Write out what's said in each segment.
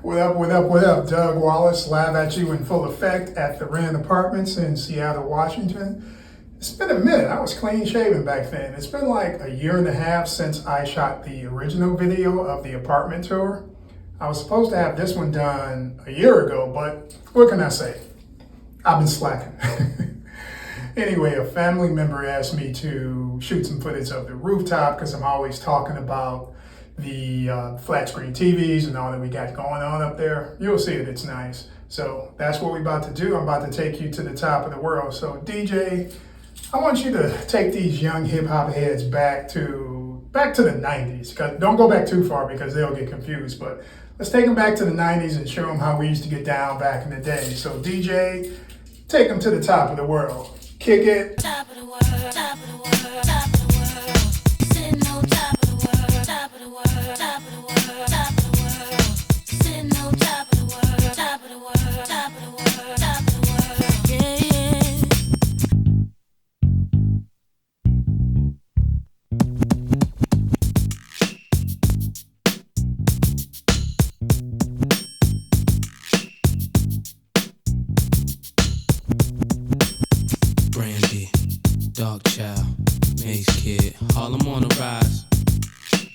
What up? Doug Wallace, live at you in full effect at the REN Apartments in Seattle, Washington. It's been a minute. I was clean shaven back then. It's been like a year and a half since I shot the original video of the apartment tour. I was supposed to have this one done a year ago, but what can I say? I've been slacking. Anyway, a family member asked me to shoot some footage of the rooftop because I'm always talking about the flat screen TVs and all that we got going on up there. You'll see it, it's nice. So that's what we're about to do. I'm about to take you to the top of the world. So DJ, I want you to take these young hip hop heads back to the 90s. Don't go back too far because they'll get confused, but let's take them back to the 90s and show them how we used to get down back in the day. So DJ, take them to the top of the world. Kick it. Top of the world, top of the world, top of the world. Sitting on top of the world, top of the world, top of the world, top of the world. Sitting on top of the world, top of the world, top of the world, top of the world. Yeah, yeah. Brandy, Dog Child, Maze Kid, Harlem on the rise.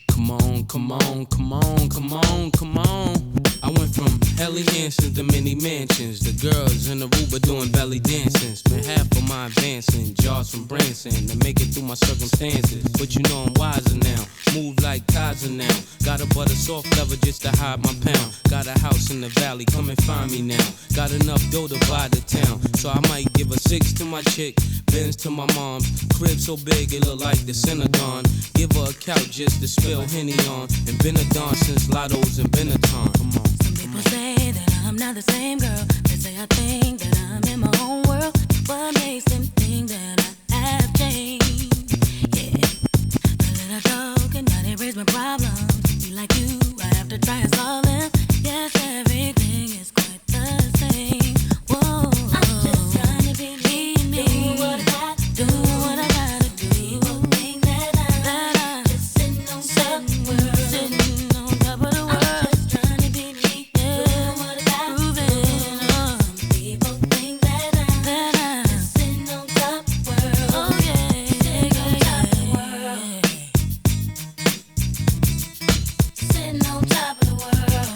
Come on, come on, come on, come on, come on. I went from Helly Hansons to mini mansions. The girls in the Aruba doing belly dancing. Spent half of my advancing, jars from Branson to make it through my circumstances. But you know I'm wiser now, move like Kaiser now. Got a butter soft leather just to hide my pound. Got a house in the valley, come and find me now. Got enough dough to buy the town, so I might give a 6 to my chick, Benz to my mom's. Crib so big it look like the Synagogue. Give her a couch just to spill Henny on. And been a dawn since Lotto's and Benetton. Come on. Some people say that I'm not the same girl. They say I think that I'm in my own world. What makes them think that I have changed? Yeah, a little joke and now they raise my problems. Be like you, I have to try and solve them. Yes, everything is quite the same. Whoa, I'm just trying to be me. Do what I got, do what I gotta do. People think that I'm just sitting on top of the world, sitting on top of the world. I'm just trying to be me. Yeah, what I got, proving on. People think that I'm just sitting on top of the world. Oh yeah, sitting on top of the world. Sitting on top of the world.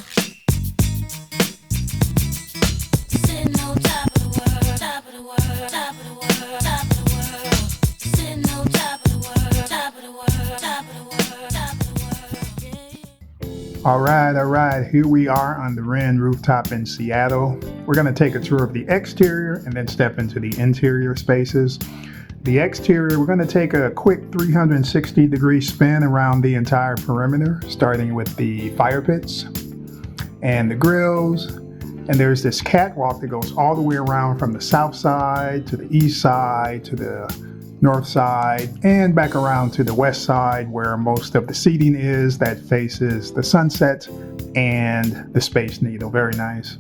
Sitting on top of the world, top of the world, top of the world, top of the world. Sitting on top of the world, top of the world, top of the world, top of the world. Yeah. All right. Here we are on the REN rooftop in Seattle. We're going to take a tour of the exterior and then step into the interior spaces. The exterior, we're going to take a quick 360-degree spin around the entire perimeter, starting with the fire pits and the grills. And there's this catwalk that goes all the way around from the south side to the east side to the north side and back around to the west side where most of the seating is that faces the sunset and the Space Needle. Very nice.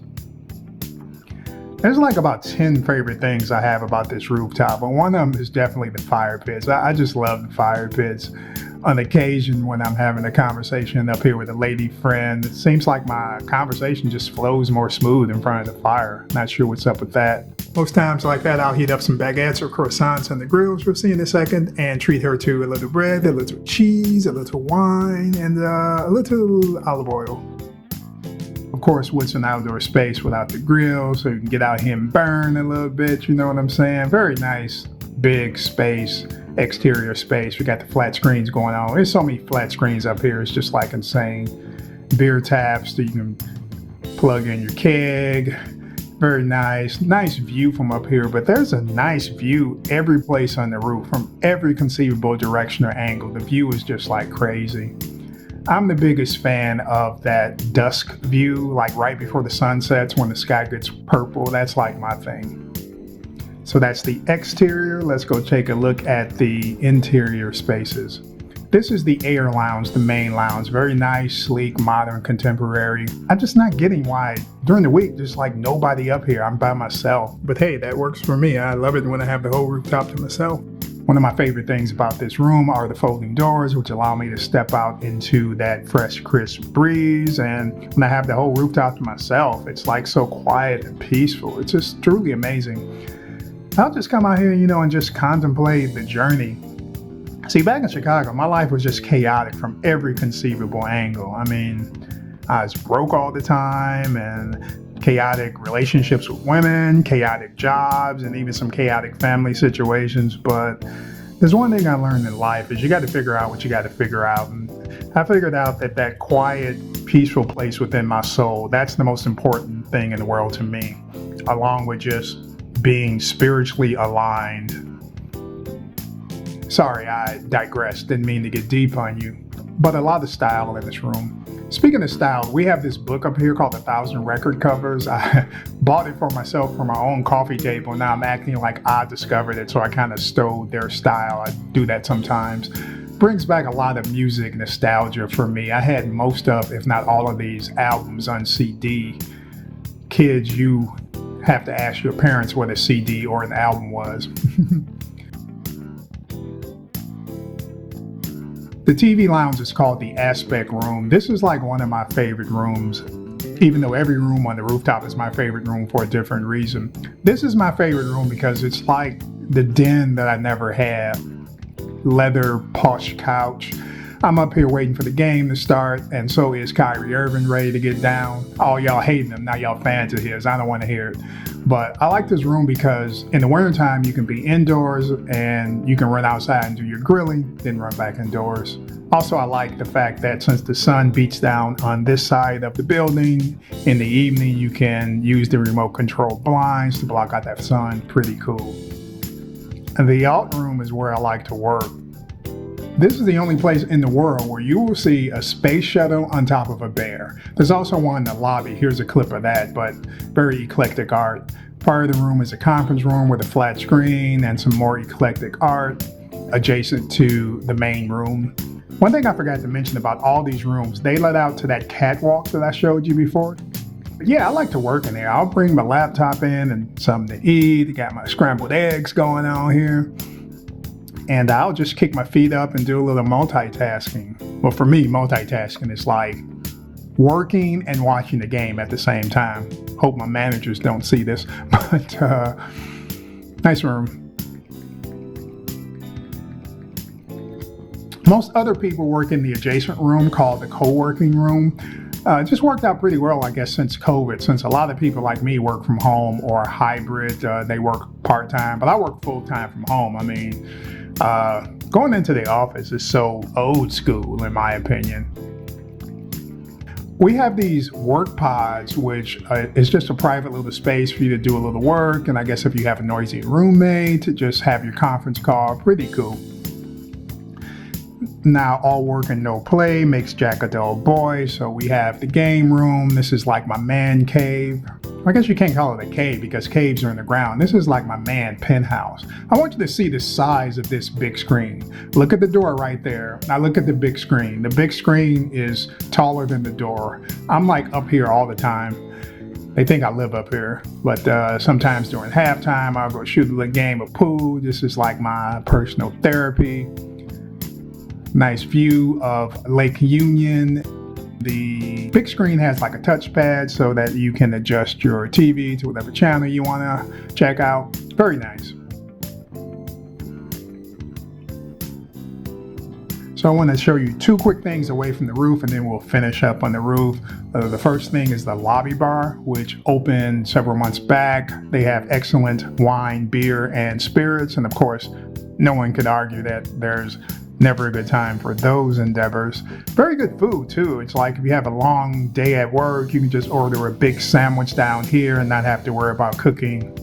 There's like about 10 favorite things I have about this rooftop, but one of them is definitely the fire pits. I just love the fire pits. On occasion when I'm having a conversation up here with a lady friend, it seems like my conversation just flows more smooth in front of the fire. Not sure what's up with that. Most times like that, I'll heat up some baguettes or croissants on the grills, we'll see in a second, and treat her to a little bread, a little cheese, a little wine, and a little olive oil. Of course, what's an outdoor space without the grill, so you can get out here and burn a little bit, you know what I'm saying? Very nice, big space, exterior space. We got the flat screens going on. There's so many flat screens up here, it's just like insane. Beer taps that you can plug in your keg. Very nice view from up here, but there's a nice view every place on the roof from every conceivable direction or angle. The view is just like crazy. I'm the biggest fan of that dusk view, like right before the sun sets when the sky gets purple. That's like my thing. So that's the exterior. Let's go take a look at the interior spaces. This is the Air Lounge, the main lounge. Very nice, sleek, modern, contemporary. I'm just not getting why during the week there's like nobody up here. I'm by myself. But hey, that works for me. I love it when I have the whole rooftop to myself. One of my favorite things about this room are the folding doors, which allow me to step out into that fresh, crisp breeze. And when I have the whole rooftop to myself, it's like so quiet and peaceful. It's just truly amazing. I'll just come out here, and just contemplate the journey. See, back in Chicago, my life was just chaotic from every conceivable angle. I mean, I was broke all the time, and chaotic relationships with women, chaotic jobs, and even some chaotic family situations. But there's one thing I learned in life is you got to figure out what you got to figure out. And I figured out that quiet, peaceful place within my soul, that's the most important thing in the world to me, along with just being spiritually aligned. Sorry, I digressed. Didn't mean to get deep on you, but a lot of style in this room. Speaking of style, we have this book up here called 1,000 Record Covers. I bought it for myself for my own coffee table. Now I'm acting like I discovered it, so I kind of stole their style. I do that sometimes. Brings back a lot of music nostalgia for me. I had most of, if not all of these albums on CD. Kids, you have to ask your parents what a CD or an album was. The TV lounge is called the Aspect Room. This is like one of my favorite rooms, even though every room on the rooftop is my favorite room for a different reason. This is my favorite room because it's like the den that I never had. Leather, plush couch. I'm up here waiting for the game to start, and so is Kyrie Irving ready to get down. All y'all hating him, now y'all fans of his. I don't want to hear it. But I like this room because in the wintertime, you can be indoors and you can run outside and do your grilling, then run back indoors. Also, I like the fact that since the sun beats down on this side of the building, in the evening, you can use the remote control blinds to block out that sun. Pretty cool. And the alt room is where I like to work. This is the only place in the world where you will see a space shuttle on top of a bear. There's also one in the lobby. Here's a clip of that, but very eclectic art. Part of the room is a conference room with a flat screen and some more eclectic art adjacent to the main room. One thing I forgot to mention about all these rooms, they let out to that catwalk that I showed you before. But yeah, I like to work in there. I'll bring my laptop in and something to eat. Got my scrambled eggs going on here. And I'll just kick my feet up and do a little multitasking. Well, for me, multitasking is like working and watching the game at the same time. Hope my managers don't see this, but nice room. Most other people work in the adjacent room called the co-working room. It just worked out pretty well, I guess, since COVID, since a lot of people like me work from home or hybrid. They work part-time, but I work full-time from home. I mean, going into the office is so old school, in my opinion. We have these work pods, which is just a private little space for you to do a little work. And I guess if you have a noisy roommate, just have your conference call. Pretty cool. Now, all work and no play makes Jack a dull boy. So we have the game room. This is like my man cave. I guess you can't call it a cave because caves are in the ground. This is like my man penthouse. I want you to see the size of this big screen. Look at the door right there. Now look at the big screen. The big screen is taller than the door. I'm like up here all the time. They think I live up here, but sometimes during halftime, I'll go shoot a little game of pool. This is like my personal therapy. Nice view of Lake Union. The big screen has like a touchpad so that you can adjust your TV to whatever channel you want to check out. Very nice. So I want to show you two quick things away from the roof and then we'll finish up on the roof. The first thing is the lobby bar, which opened several months back. They have excellent wine, beer, and spirits. And of course, no one could argue that there's never a good time for those endeavors. Very good food too. It's like if you have a long day at work, you can just order a big sandwich down here and not have to worry about cooking.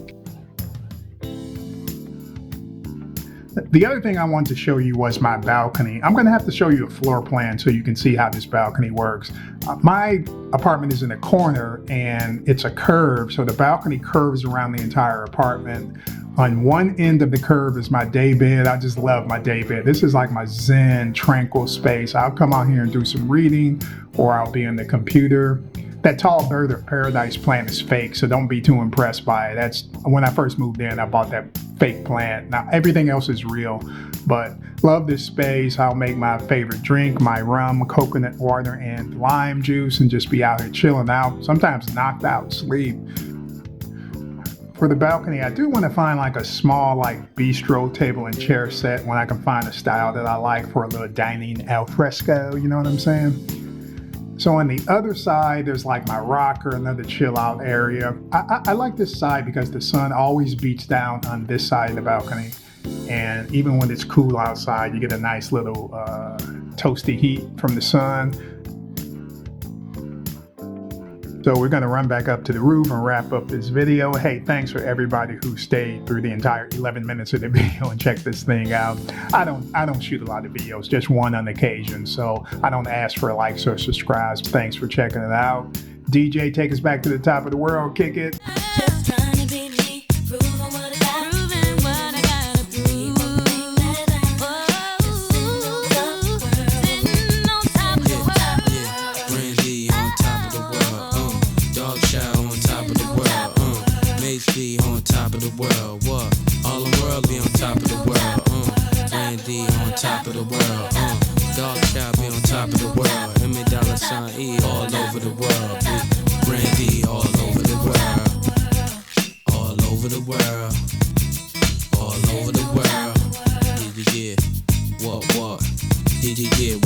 The other thing I wanted to show you was my balcony. I'm going to have to show you a floor plan so you can see how this balcony works. My apartment is in a corner and it's a curve, so the balcony curves around the entire apartment. On one end of the curve is my day bed. I just love my day bed. This is like my zen, tranquil space. I'll come out here and do some reading or I'll be on the computer. that tall bird of paradise plant is fake, so don't be too impressed by it. That's when I first moved in, I bought that fake plant. Now everything else is real, but love this space. I'll make my favorite drink, my rum, coconut water, and lime juice, and just be out here chilling out, sometimes knocked out sleep. For the balcony, I do want to find like a small like bistro table and chair set when I can find a style that I like for a little dining al fresco, you know what I'm saying? So on the other side, there's like my rocker, another chill out area. I like this side because the sun always beats down on this side of the balcony. And even when it's cool outside, you get a nice little toasty heat from the sun. So we're going to run back up to the roof and wrap up this video. Hey, thanks for everybody who stayed through the entire 11 minutes of the video and checked this thing out. I don't shoot a lot of videos, just one on occasion. So I don't ask for likes or subscribes. Thanks for checking it out. DJ, take us back to the top of the world. Kick it. Just trying to be me, proving what I got, proving what I gotta prove. Sitting on top of the world. Brandy on top of the world. Dog chow on top of the world. Mace B on top of the world. What? All the world be on top of the world. Brandy on top of the world. Dog chow be on top of the world. $$E all over the world. Brandy all over the world. All over the world. All over the world. Yeah. What? Yeah.